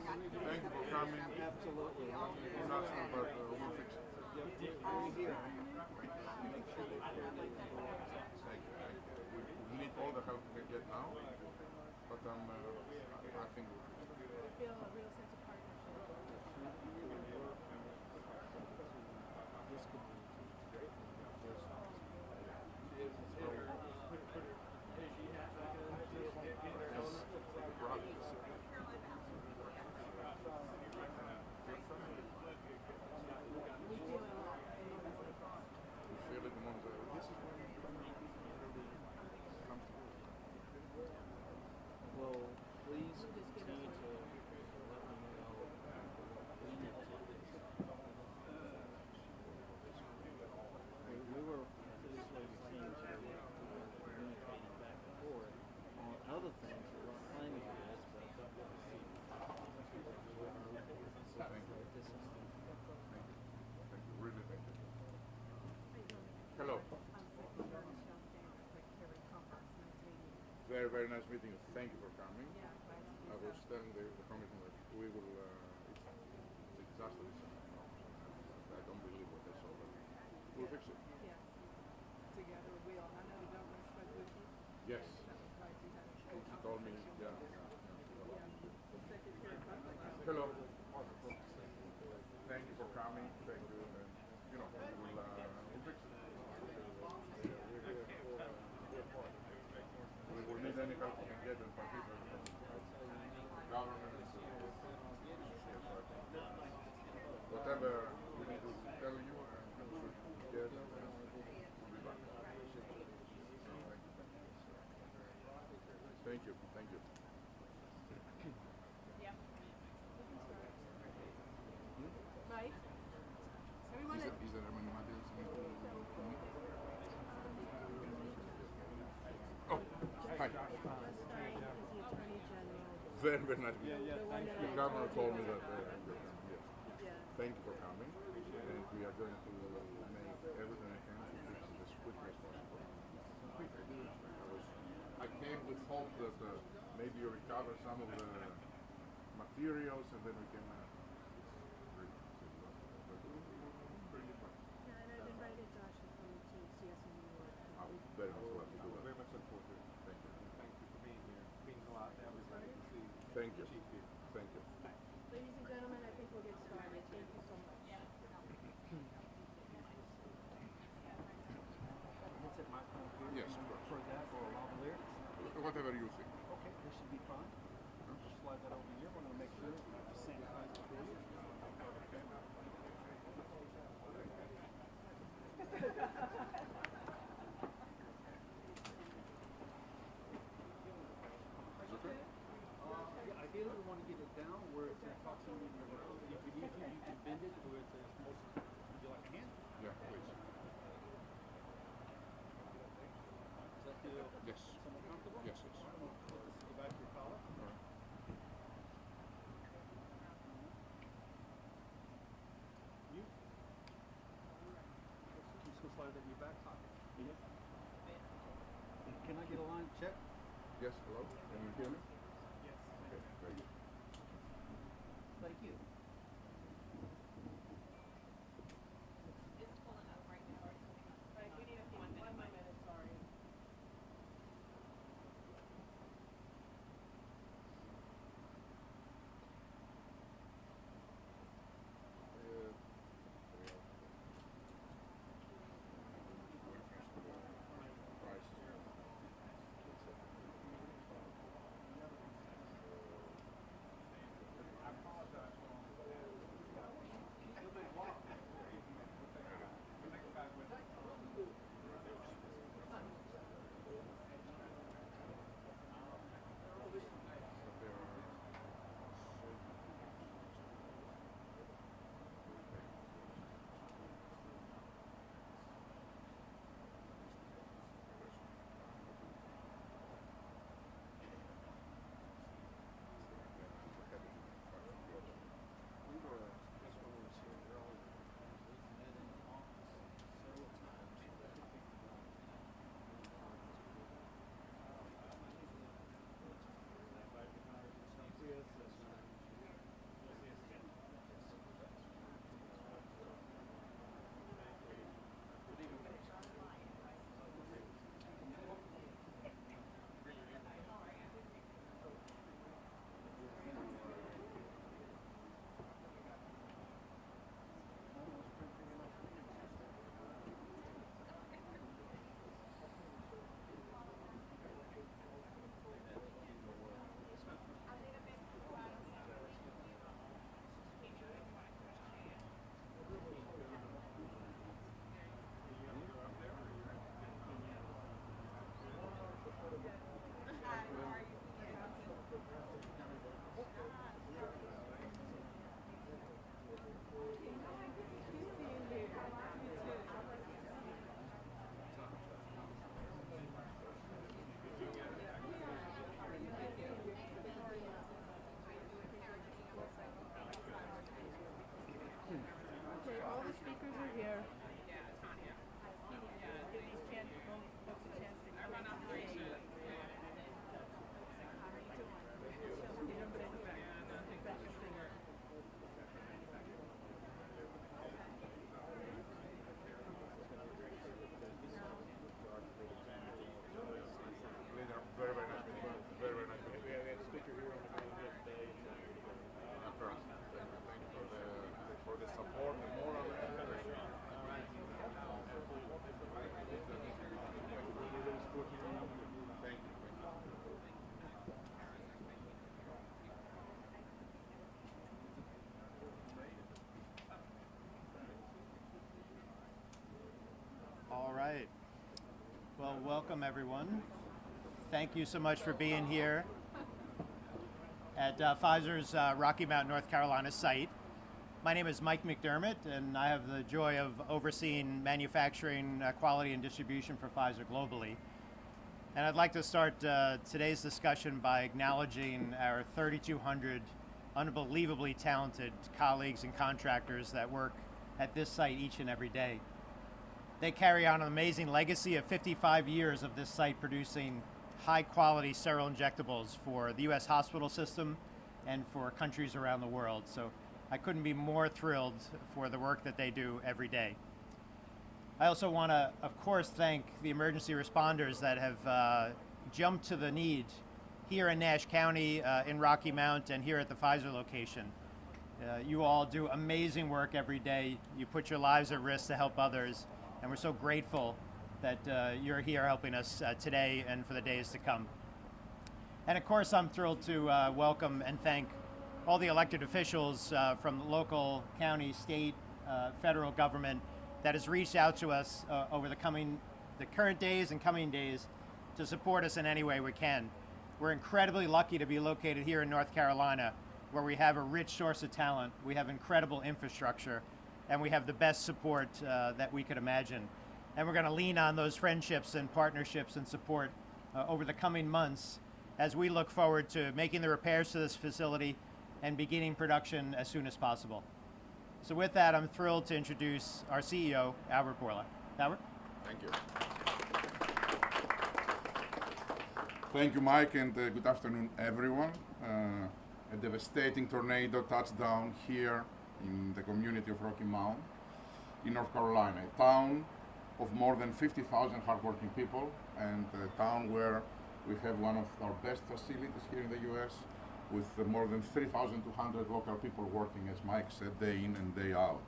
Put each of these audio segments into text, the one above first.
Thank you for coming. Absolutely. It's not so, but we'll fix it. We're here. Thank you. Thank you. We need all the help we can get now, but I think we'll fix it. I feel a real sense of partnership. This community. We feel it a lot. We feel it among the. This is when it comes together. Well, please continue to let me know what we need to do. We were this way we came to communicating back and forth on other things that weren't claiming to this, but Thank you. this is Thank you. Really thank you. Hello. Very, very nice meeting you. Thank you for coming. I was telling the commission that we will, it's a disaster. I don't believe what I saw, but we'll fix it. Yeah. Together we all. I know the governor spoke with you. Yes. That was right. She told me, yeah. The Secretary of Public Health. Hello. Thank you for coming. Thank you. We'll fix it. We will need any help we can get, in particular from government. Whatever we need to tell you, and I'm sure you get, we'll be back. Thank you. Thank you. Yeah. Mike? Everyone Is there anybody else? Oh, hi. Very, very nice. The governor told me that. Yes. Thank you for coming, and we are going to make everything I can to fix it as quickly as possible. I came with hope that maybe you recover some of the materials, and then we can. And I've invited Josh to come to see us in New York. I would very much love to do that. Very much look forward to it. Thank you. Thank you for being here. It means a lot to everybody to see Thank you. the chief here. Thank you. Ladies and gentlemen, I think we'll get started. Thank you so much. Is it my phone here? Yes, of course. For that or a lavalier? Whatever you think. Okay, this should be fine. Just slide that over here. We're going to make sure it's sanitized before you. Yeah, ideally we want to get it down where it's in proximity to your nose. If you need to, you can bend it to where it's most. Would you like a hand? Yeah, please. Does that feel Yes. somewhat comfortable? Yes, yes. All right, we'll put this in the back of your collar. All right. You? Just gonna slide that in your back pocket. Yeah. Can I get a line check? Yes, hello? Can you hear me? Yes. Okay, very good. Thank you. Right, we need a few. 1 minute, sorry. Price. Well, welcome everyone. Thank you so much for being here at Pfizer's Rocky Mount, North Carolina site. My name is Mike McDermott, and I have the joy of overseeing manufacturing, quality, and distribution for Pfizer globally. And I'd like to start today's discussion by acknowledging our 3,200 unbelievably talented colleagues and contractors that work at this site each and every day. They carry on an amazing legacy of 55 years of this site producing high-quality sterile injectables for the U.S. hospital system and for countries around the world. So I couldn't be more thrilled for the work that they do every day. I also want to, of course, thank the emergency responders that have jumped to the need here in Nash County, in Rocky Mount, and here at the Pfizer location. You all do amazing work every day. You put your lives at risk to help others, and we're so grateful that you're here helping us today and for the days to come. And of course, I'm thrilled to welcome and thank all the elected officials from the local, county, state, federal government that has reached out to us over the current days and coming days to support us in any way we can. We're incredibly lucky to be located here in North Carolina, where we have a rich source of talent, we have incredible infrastructure, and we have the best support that we could imagine. And we're going to lean on those friendships and partnerships and support over the coming months as we look forward to making the repairs to this facility and beginning production as soon as possible. So with that, I'm thrilled to introduce our CEO, Albert Bourla. Albert? Thank you. Thank you, Mike, and good afternoon, everyone. A devastating tornado touched down here in the community of Rocky Mount in North Carolina, a town of more than 50,000 hardworking people, and a town where we have one of our best facilities here in the U.S. with more than 3,200 local people working, as Mike said, day in and day out.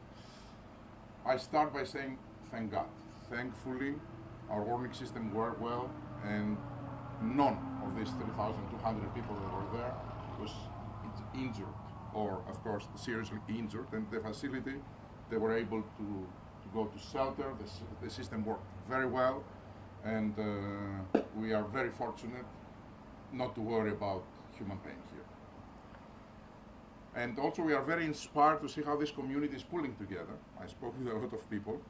I start by saying thank God. Thankfully, our warning system worked well, and none of these 3,200 people that were there was injured, or of course seriously injured, and the facility, they were able to go to shelter. The system worked very well, and we are very fortunate not to worry about human pain here. And also we are very inspired to see how this community is pulling together. I spoke with a lot of people,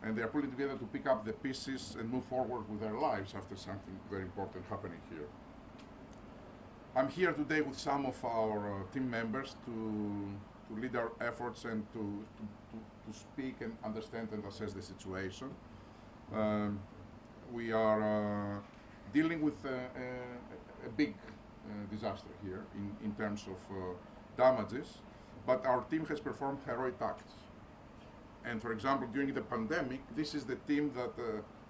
and they are pulling together to pick up the pieces and move forward with their lives after something very important happening here. I'm here today with some of our team members to lead our efforts and to speak and understand and assess the situation. We are dealing with a big disaster here in terms of damages, but our team has performed heroic acts. And for example, during the pandemic, this is the team that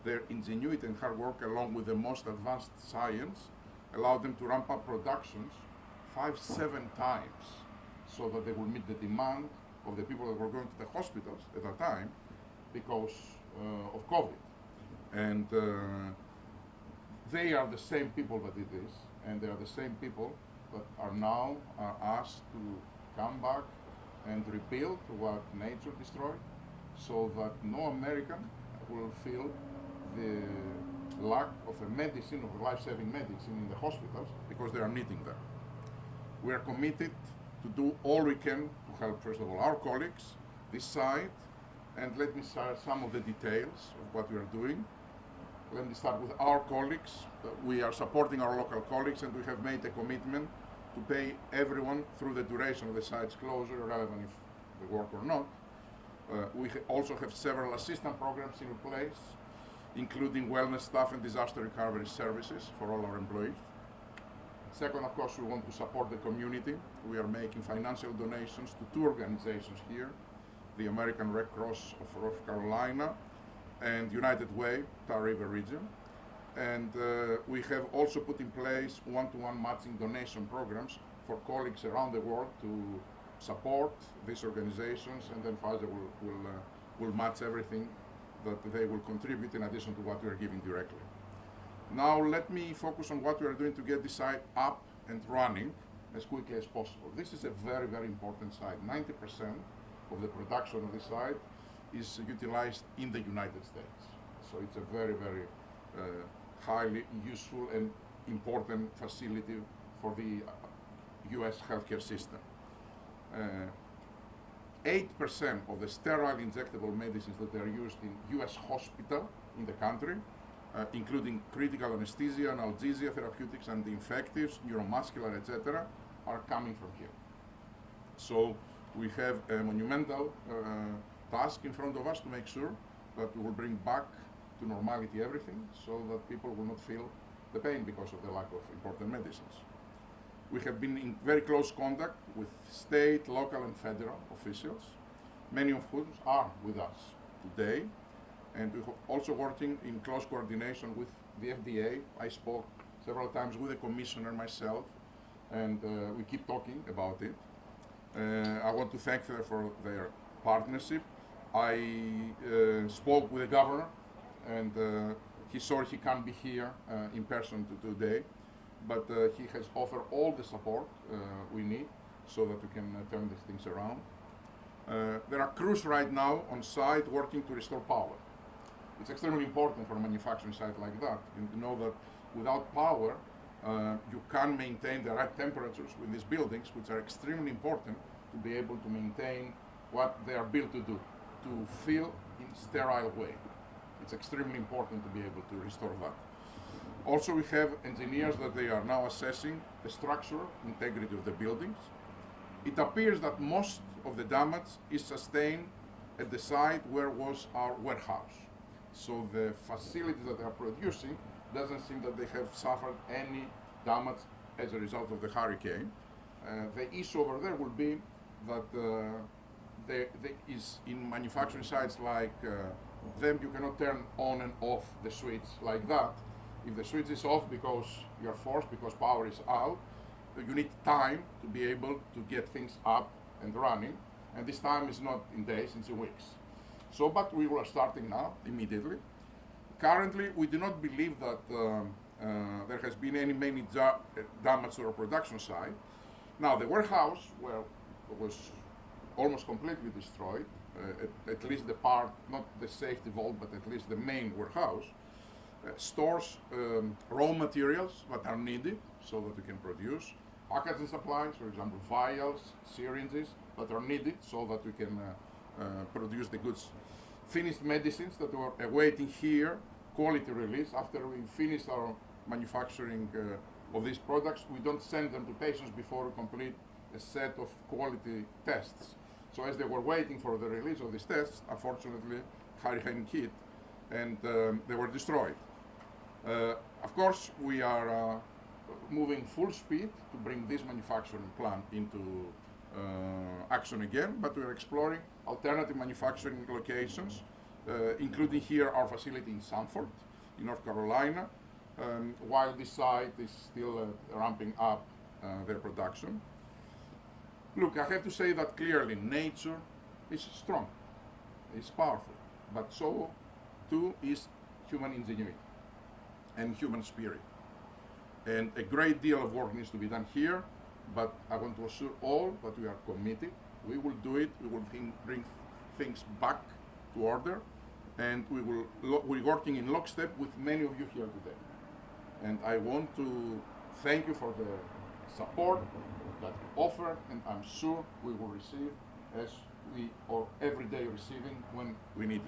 their ingenuity and hard work, along with the most advanced science, allowed them to ramp up productions 5-7 times so that they will meet the demand of the people that were going to the hospitals at that time because of COVID. And they are the same people that did this, and they are the same people that are now asked to come back and rebuild what nature destroyed, so that no American will feel the lack of a medicine, of a life-saving medicine in the hospitals, because they are needing them. We are committed to do all we can to help, first of all, our colleagues, this site, and let me share some of the details of what we are doing. Let me start with our colleagues. We are supporting our local colleagues, and we have made a commitment to pay everyone through the duration of the site's closure, relevant if they work or not. We also have several assistance programs in place, including wellness staff and disaster recovery services for all our employees. Second, of course, we want to support the community. We are making financial donations to two organizations here, the American Red Cross of North Carolina and United Way, Tar River region. And we have also put in place one-to-one matching donation programs for colleagues around the world to support these organizations, and then Pfizer will match everything that they will contribute in addition to what we are giving directly. Now let me focus on what we are doing to get this site up and running as quickly as possible. This is a very, very important site. 90% of the production of this site is utilized in the United States. So it's a very, very highly useful and important facility for the U.S. healthcare system. 8% of the sterile injectable medicines that are used in U.S. hospital in the country, including critical anesthesia, analgesia therapeutics, anti-infectives, neuromuscular, etc., are coming from here. So we have a monumental task in front of us to make sure that we will bring back to normality everything so that people will not feel the pain because of the lack of important medicines. We have been in very close contact with state, local, and federal officials, many of whom are with us today, and we're also working in close coordination with the FDA. I spoke several times with the commissioner myself, and we keep talking about it. I want to thank them for their partnership. I spoke with the governor, and he's sorry he can't be here in person today, but he has offered all the support we need so that we can turn these things around. There are crews right now on site working to restore power. It's extremely important for a manufacturing site like that. You know that without power, you can't maintain the right temperatures with these buildings, which are extremely important to be able to maintain what they are built to do, to fill in sterile way. It's extremely important to be able to restore that. Also, we have engineers that they are now assessing the structural integrity of the buildings. It appears that most of the damage is sustained at the site where was our warehouse. So the facilities that they are producing doesn't seem that they have suffered any damage as a result of the hurricane. The issue over there will be that there is in manufacturing sites like them, you cannot turn on and off the switch like that. If the switch is off because you are forced, because power is out, you need time to be able to get things up and running. And this time is not in days, it's in weeks. So, but we are starting now, immediately. Currently, we do not believe that there has been any damage to our production site. Now, the warehouse, well, was almost completely destroyed, at least the part, not the safety vault, but at least the main warehouse, stores raw materials that are needed so that we can produce, packaging supplies, for example, vials, syringes that are needed so that we can produce the goods. Finished medicines that were awaiting here, quality release. After we finish our manufacturing of these products, we don't send them to patients before we complete a set of quality tests. So as they were waiting for the release of these tests, unfortunately, hurricane hit and they were destroyed. Of course, we are moving full speed to bring this manufacturing plant into action again, but we are exploring alternative manufacturing locations, including here our facility in Sanford, in North Carolina, while this site is still ramping up their production. Look, I have to say that clearly, nature is strong, it's powerful, but so too is human ingenuity and human spirit. And a great deal of work needs to be done here, but I want to assure all that we are committed. We will do it, we will bring things back to order, and we're working in lockstep with many of you here today. And I want to thank you for the support that you offered, and I'm sure we will receive as we are every day receiving when we need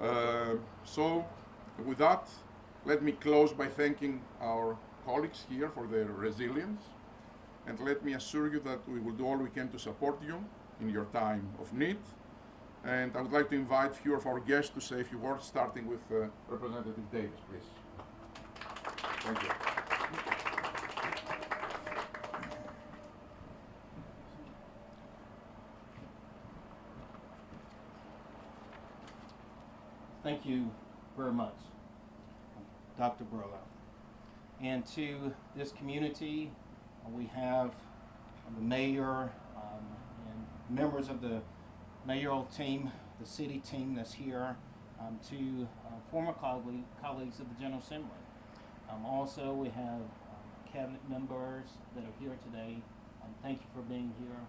you. So with that, let me close by thanking our colleagues here for their resilience, and let me assure you that we will do all we can to support you in your time of need. And I would like to invite a few of our guests to say a few words, starting with Representative Davis, please. Thank you. Thank you very much, Dr. Bourla. And to this community, we have the mayor and members of the mayoral team, the city team that's here, to former colleagues of the General Assembly. Also, we have cabinet members that are here today. Thank you for being here,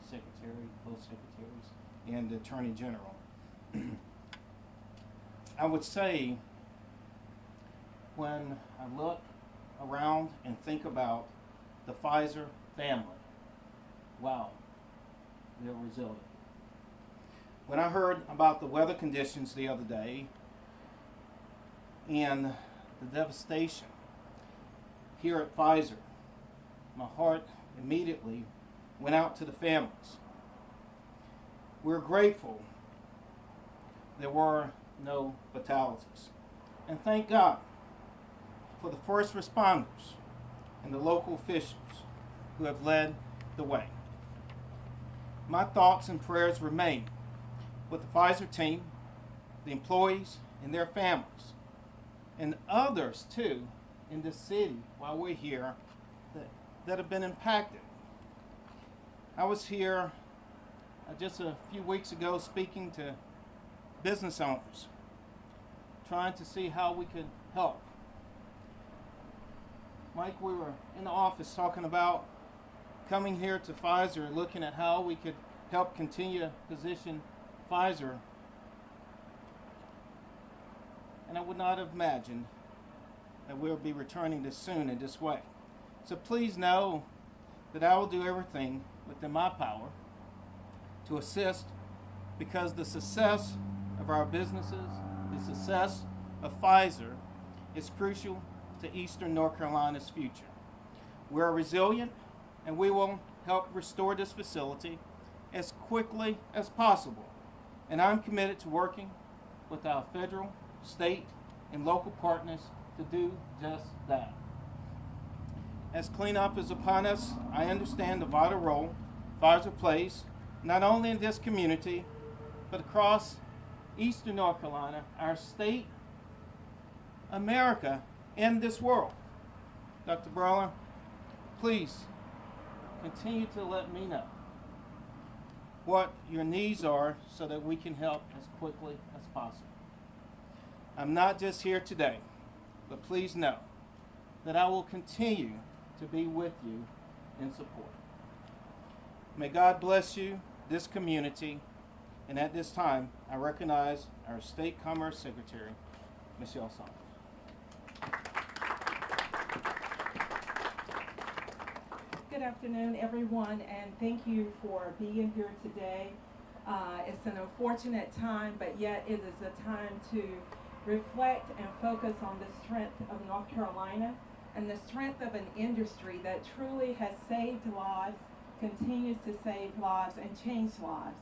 Secretary, both secretaries, and the Attorney General. I would say when I look around and think about the Pfizer family, wow, they're resilient. When I heard about the weather conditions the other day and the devastation here at Pfizer, my heart immediately went out to the families. We're grateful there were no fatalities. And thank God for the first responders and the local officials who have led the way. My thoughts and prayers remain with the Pfizer team, the employees and their families, and others too in this city while we're here that have been impacted. I was here just a few weeks ago speaking to business owners, trying to see how we could help. Mike, we were in the office talking about coming here to Pfizer, looking at how we could help continue to position Pfizer. And I would not have imagined that we'll be returning this soon in this way. So please know that I will do everything within my power to assist, because the success of our businesses, the success of Pfizer is crucial to Eastern North Carolina's future. We're resilient and we will help restore this facility as quickly as possible. And I'm committed to working with our federal, state, and local partners to do just that. As cleanup is upon us, I understand the vital role Pfizer plays not only in this community, but across Eastern North Carolina, our state, America, and this world. Dr. Bourla, please continue to let me know what your needs are so that we can help as quickly as possible. I'm not just here today, but please know that I will continue to be with you in support. May God bless you, this community, and at this time, I recognize our State Commerce Secretary, Michelle Saunders. Good afternoon, everyone, and thank you for being here today. It's an unfortunate time, but yet it is a time to reflect and focus on the strength of North Carolina and the strength of an industry that truly has saved lives, continues to save lives, and change lives.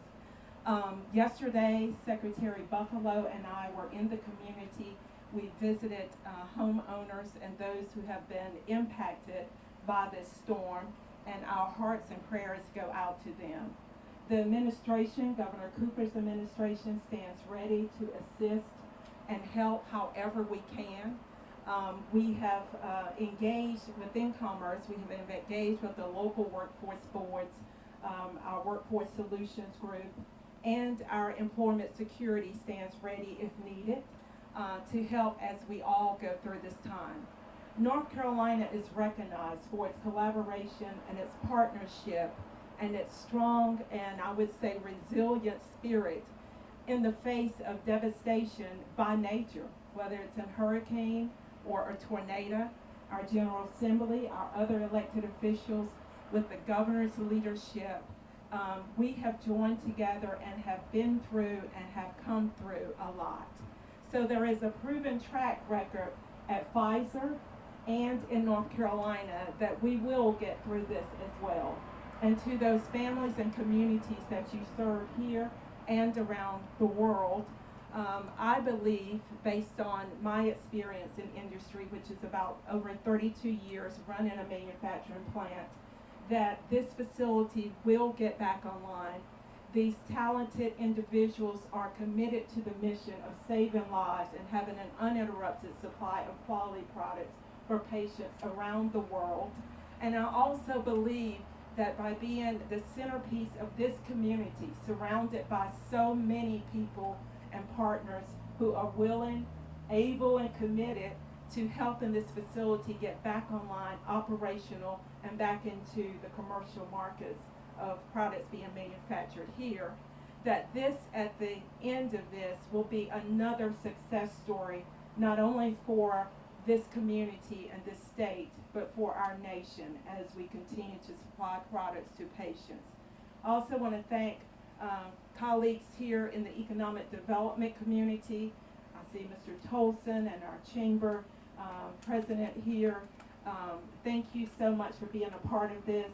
Yesterday, Secretary Buffalo and I were in the community. We visited homeowners and those who have been impacted by this storm, and our hearts and prayers go out to them. The administration, Governor Cooper's administration, stands ready to assist and help however we can. We have engaged within Commerce. We have engaged with the local workforce boards, our Workforce Solutions Group, and our Employment Security stands ready if needed to help as we all go through this time. North Carolina is recognized for its collaboration and its partnership and its strong and, I would say, resilient spirit in the face of devastation by nature, whether it's a hurricane or a tornado. Our General Assembly, our other elected officials, with the governor's leadership, we have joined together and have been through and have come through a lot. So there is a proven track record at Pfizer and in North Carolina that we will get through this as well. And to those families and communities that you serve here and around the world, I believe, based on my experience in industry, which is about over 32 years running a manufacturing plant, that this facility will get back online. These talented individuals are committed to the mission of saving lives and having an uninterrupted supply of quality products for patients around the world. And I also believe that by being the centerpiece of this community, surrounded by so many people and partners who are willing, able, and committed to helping this facility get back online, operational, and back into the commercial markets of products being manufactured here, that this, at the end of this, will be another success story, not only for this community and this state, but for our nation as we continue to supply products to patients. I also want to thank colleagues here in the economic development community. I see Mr. Tolson and our chamber president here. Thank you so much for being a part of this.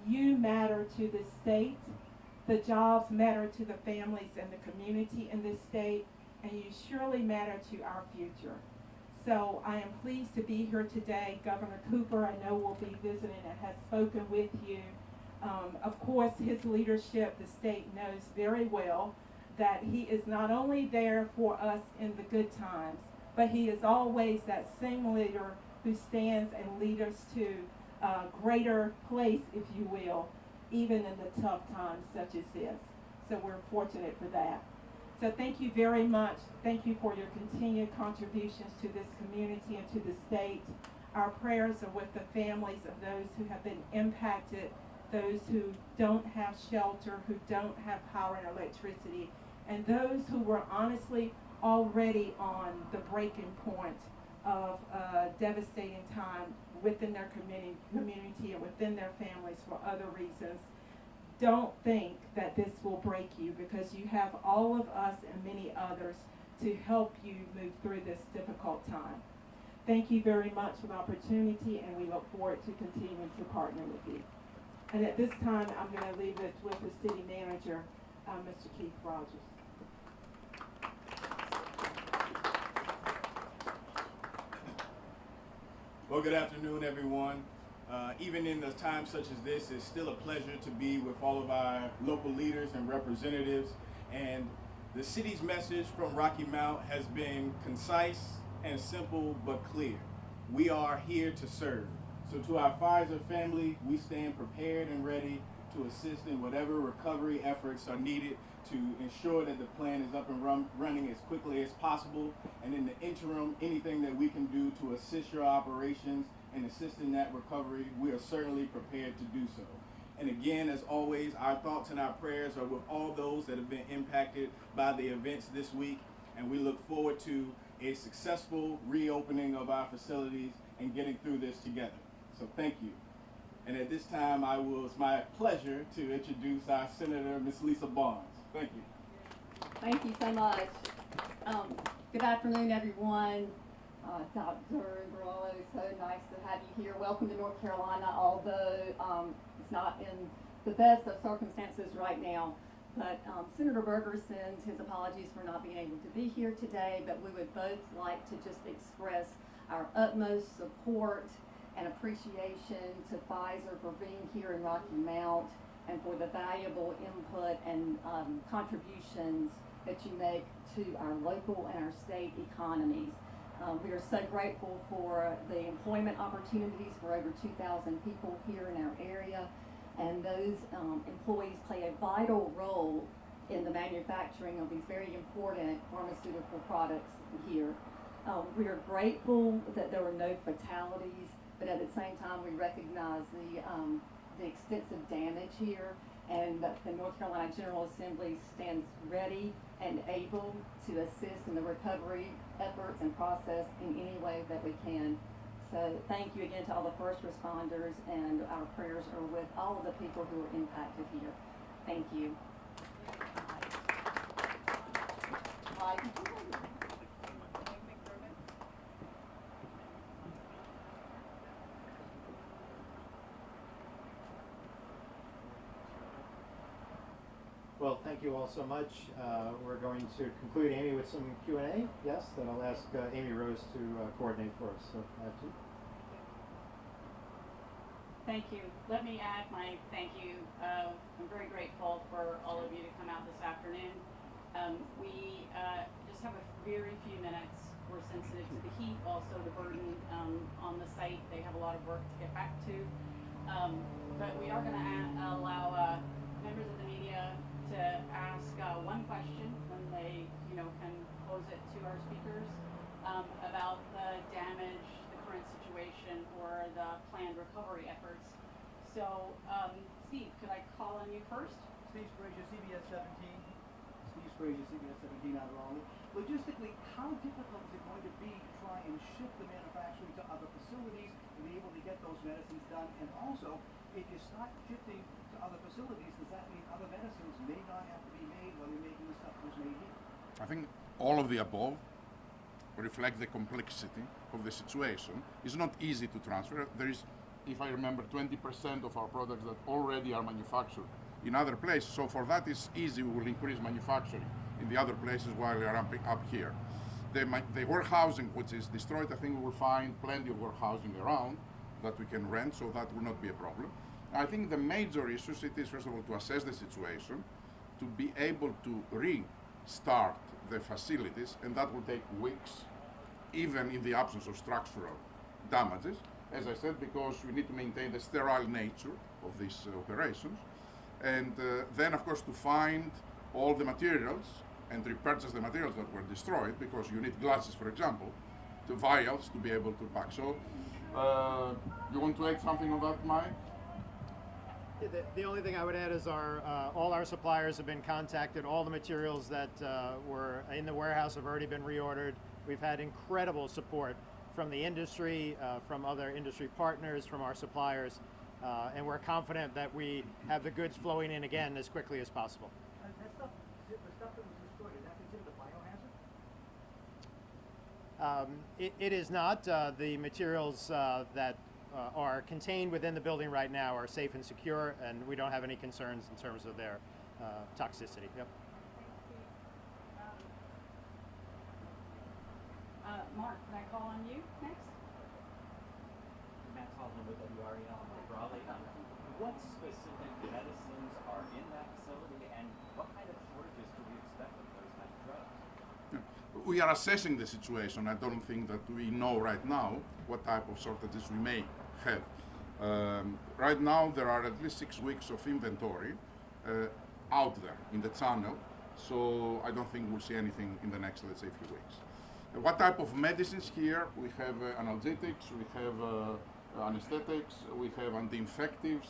You matter to the state. The jobs matter to the families and the community in this state, and you surely matter to our future. So I am pleased to be here today. Governor Cooper, I know, will be visiting and has spoken with you. Of course, his leadership, the state knows very well that he is not only there for us in the good times, but he is always that same leader who stands and leads us to a greater place, if you will, even in the tough times such as this. So we're fortunate for that. So thank you very much. Thank you for your continued contributions to this community and to the state. Our prayers are with the families of those who have been impacted, those who don't have shelter, who don't have power and electricity, and those who were honestly already on the breaking point of a devastating time within their community and within their families for other reasons. Don't think that this will break you, because you have all of us and many others to help you move through this difficult time. Thank you very much for the opportunity, and we look forward to continuing to partner with you. And at this time, I'm going to leave it with the city manager, Mr. Keith Rogers. Well, good afternoon, everyone. Even in the time such as this, it's still a pleasure to be with all of our local leaders and representatives. And the city's message from Rocky Mount has been concise and simple but clear. We are here to serve. So to our Pfizer family, we stand prepared and ready to assist in whatever recovery efforts are needed to ensure that the plan is up and running as quickly as possible. And in the interim, anything that we can do to assist your operations and assist in that recovery, we are certainly prepared to do so. And again, as always, our thoughts and our prayers are with all those that have been impacted by the events this week. And we look forward to a successful reopening of our facilities and getting through this together. So thank you. And at this time, it's my pleasure to introduce our Senator, Ms. Lisa Barnes. Thank you. Thank you so much. Good afternoon, everyone. Dr. Bourla, it's so nice to have you here. Welcome to North Carolina, although it's not in the best of circumstances right now. But Senator Berger sends his apologies for not being able to be here today, but we would both like to just express our utmost support and appreciation to Pfizer for being here in Rocky Mount and for the valuable input and contributions that you make to our local and our state economies. We are so grateful for the employment opportunities for over 2,000 people here in our area, and those employees play a vital role in the manufacturing of these very important pharmaceutical products here. We are grateful that there were no fatalities, but at the same time we recognize the extensive damage here, and the North Carolina General Assembly stands ready and able to assist in the recovery efforts and process in any way that we can. So thank you again to all the first responders, and our prayers are with all of the people who are impacted here. Thank you. Mike. Well, thank you all so much. We're going to conclude, Amy, with some Q&A. Yes, then I'll ask Amy Rose to coordinate for us. So I have to. Thank you. Let me add my thank you. I'm very grateful for all of you to come out this afternoon. We just have a very few minutes. We're sensitive to the heat, also the burden on the site. They have a lot of work to get back to. But we are going to allow members of the media to ask one question when they, can pose it to our speakers about the damage, the current situation, or the planned recovery efforts. So, Steve, could I call on you first? Steve Sprague, CBS 17. Steve Sprague, CBS 17 out of Raleigh. logistically, how difficult is it going to be to try and shift the manufacturing to other facilities and be able to get those medicines done? And also, if you start shifting to other facilities, does that mean other medicines may not have to be made while you're making the stuff that was made here? I think all of the above reflect the complexity of the situation. It's not easy to transfer. There is, if I remember, 20% of our products that already are manufactured in other places. So for that, it's easy. We will increase manufacturing in the other places while we are ramping up here. The warehousing which is destroyed, I think we will find plenty of warehousing around that we can rent, so that will not be a problem. I think the major issues, it is first of all to assess the situation, to be able to restart the facilities, and that will take weeks, even in the absence of structural damages, as I said, because we need to maintain the sterile nature of these operations. And then, of course, to find all the materials and repurchase the materials that were destroyed, because you need glasses, for example, to vials to be able to pack. So, you want to add something on that, Mike? The only thing I would add is all our suppliers have been contacted. All the materials that were in the warehouse have already been reordered. We've had incredible support from the industry, from other industry partners, from our suppliers, and we're confident that we have the goods flowing in again as quickly as possible. That stuff, the stuff that was destroyed, is that considered a biohazard? It is not. The materials that are contained within the building right now are safe and secure, and we don't have any concerns in terms of their toxicity. Yep. Mark, can I call on you next? Matt Tallman with WREL Bourla. What specific medicines are in that facility, and what kind of shortages do we expect of those kind of drugs? We are assessing the situation. I don't think that we know right now what type of shortages we may have. Right now, there are at least 6 weeks of inventory out there in the channel, so I don't think we'll see anything in the next, let's say, few weeks. What type of medicines here? We have analgesics, we have anesthetics, we have anti-infectives.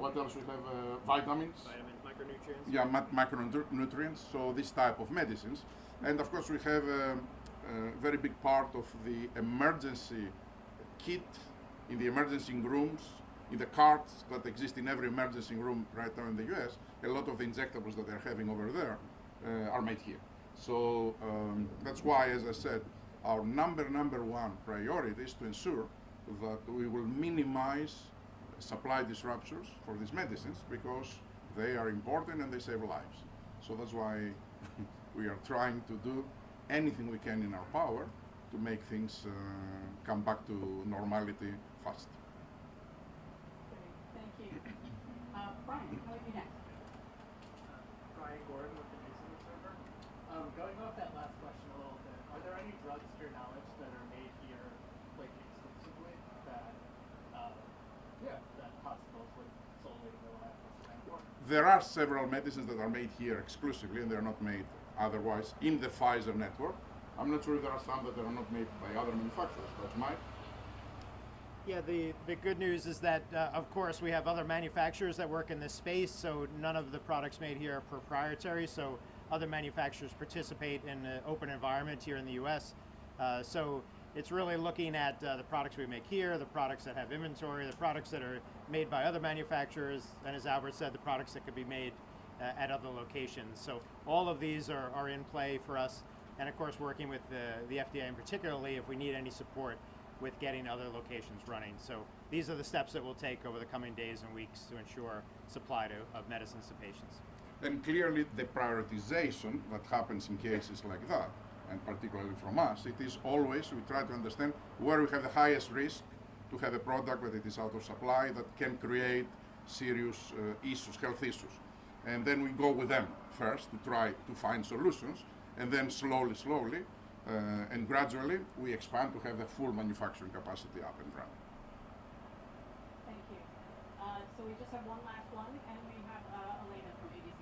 What else we have? Vitamins. Micronutrients. Yeah, micronutrients. So this type of medicines, and of course we have a very big part of the emergency kit in the emergency rooms, in the carts that exist in every emergency room right now in the U.S. A lot of the injectables that they're having over there are made here. So that's why, as I said, our number one priority is to ensure that we will minimize supply disruptions for these medicines, because they are important and they save lives. So that's why we are trying to do anything we can in our power to make things come back to normality fast. Thank you. Brian, how about you next? Brian Gordon with the News Observer. Going off that last question a little bit, are there any drugs to your knowledge that are made here, like exclusively, that that hospitals would solely rely on Spain for? There are several medicines that are made here exclusively, and they're not made otherwise in the Pfizer network. I'm not sure if there are some that are not made by other manufacturers, but Mike? Yeah, the good news is that, of course, we have other manufacturers that work in this space, so none of the products made here are proprietary, so other manufacturers participate in an open environment here in the U.S. So it's really looking at the products we make here, the products that have inventory, the products that are made by other manufacturers, and as Albert said, the products that could be made at other locations. So all of these are in play for us, and of course working with the FDA and particularly if we need any support with getting other locations running. So these are the steps that we'll take over the coming days and weeks to ensure supply of medicines to patients. And clearly the prioritization that happens in cases like that, and particularly from us, it is always, we try to understand where we have the highest risk to have a product that it is out of supply that can create serious issues, health issues. And then we go with them first to try to find solutions, and then slowly, and gradually we expand to have the full manufacturing capacity up and running. Thank you. So we just have one last one, and we have Elena from ABC.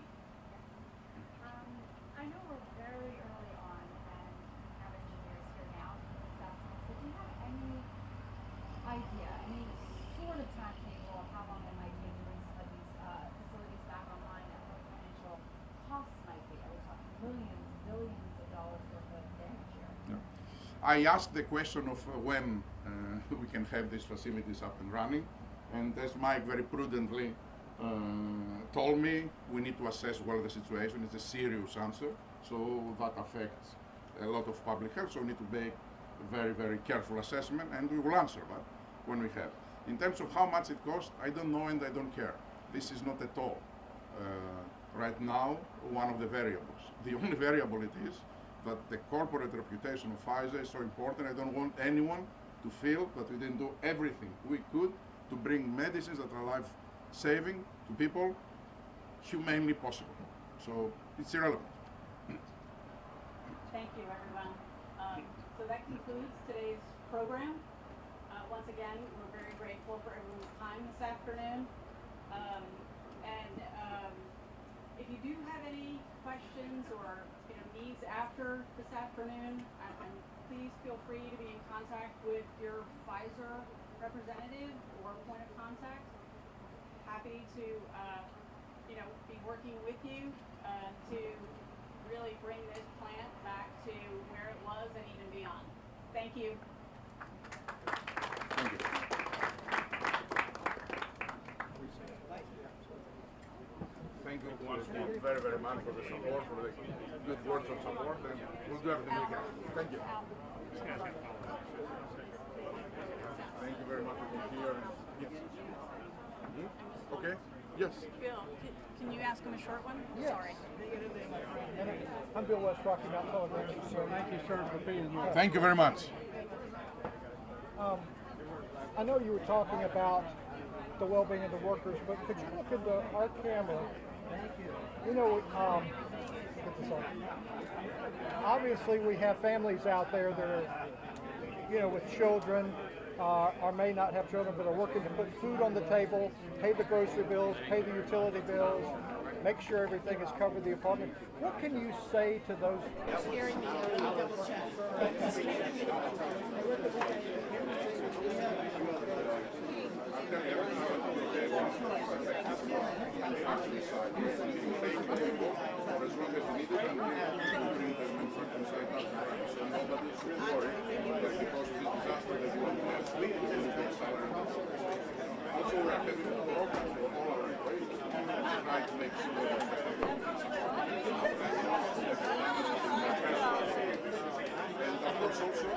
I know we're very early on and have engineers here now doing assessments, but do you have any idea, any sort of timetable of how long it might be to bring some of these facilities back online and what the financial costs might be? Are we talking millions, billions of dollars I asked the question of when we can have these facilities up and running, and as Mike very prudently told me, we need to assess well the situation. It's a serious answer, so that affects a lot of public health, so we need to make a very, very careful assessment, and we will answer that when we have. In terms of how much it costs, I don't know and I don't care. This is not at all right now one of the variables. The only variable it is that the corporate reputation of Pfizer is so important. I don't want anyone to feel that we didn't do everything we could to bring medicines that are life-saving to people humanely possible. So it's irrelevant. Thank you, everyone. So that concludes today's program. Once again, we're very grateful for everyone's time this afternoon. If you do have any questions or needs after this afternoon, please feel free to be in contact with your Pfizer representative or point of contact. Happy to be working with you to really bring this plant back to where it was and even beyond. Thank you. Thank you. Thank you once more very, very much for the support, for the good words of support, and we'll do everything we can. Thank you. Thank you very much for being here. Yes. Okay. Yes. Bill, can you ask him a short one? Yes. Sorry. I'm Bill West, Rocky Mountain Television, so thank you, sir, for being here. Thank you very much. I know you were talking about the well-being of the workers, but could you look into our camera? You know, get this on. Obviously, we have families out there that are, with children, or may not have children, but are working to put food on the table, pay the grocery bills, pay the utility bills, make sure everything is covered, the apartment. What can you say to those? Scaring me. Let me double check. And of course also